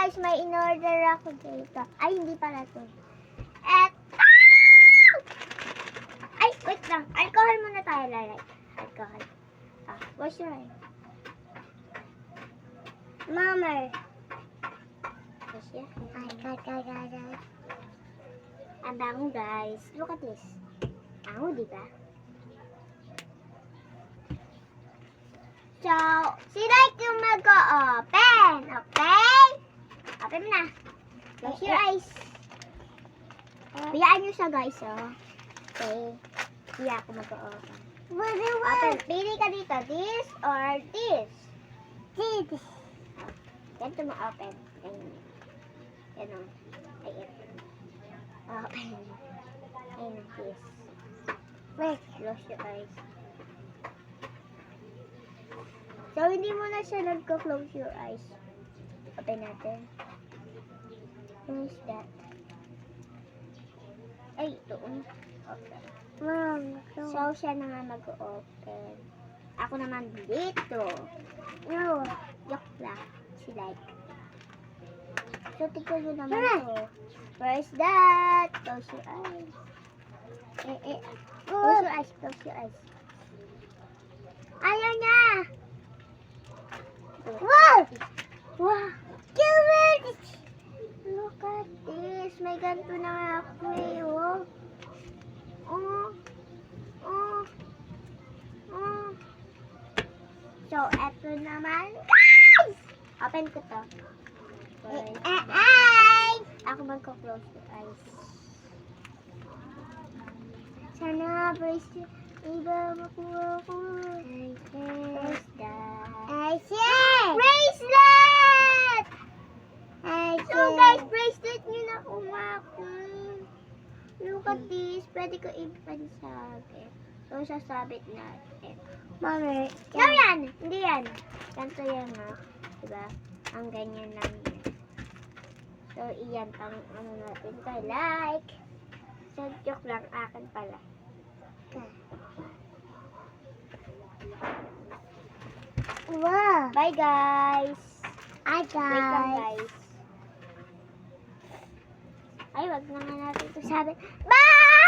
guys, may in-order ako dito. Ay, hindi pala to. At, ay, wait lang. Alcohol muna tayo, lalay. Alcohol. Wash your hands. Mama. Wash your hands. Ang bango, guys. Look at this. Bango, di ba? So, si Like yung mag-open. Okay? Open na. Close your eyes. Biyaan nyo siya, guys, oh. Okay. Biya ako mag-open. Open. Pili ka dito. This or this? This. Ganito mo open. Ganun. Ayan. Open. Ayan. This. Wait. Close your eyes. So, hindi mo na siya nagko-close your eyes. Open natin. Who is that? Ay, ito. Okay. So, siya na nga mag-open. Ako naman dito. No. Yok lang. Si Like. So, tignan mo naman to. Where's that? Close your eyes. Close your eyes. Close your eyes. Ayaw niya! Wow! Wow! Look at this. May ganito na nga ako eh, oh. So, eto naman, guys! Open ko to. Ako magko-close your eyes. Sana bracelet. Iba makuha ko. Where's that? Bracelet! So guys, bracelet nyo na umako. Look at this. Pwede ko ipansabit. So, sasabit natin. Mami. No, yan. Hindi yan. Ganito yan, ma. Diba? Ang ganyan lang yan. So, iyan ang ano natin kay Like. So, joke lang. Akin pala. Okay. Wow. Bye, guys. Bye, guys. Wait lang, guys. Ay, wag na nga natin ito sabi. Bye!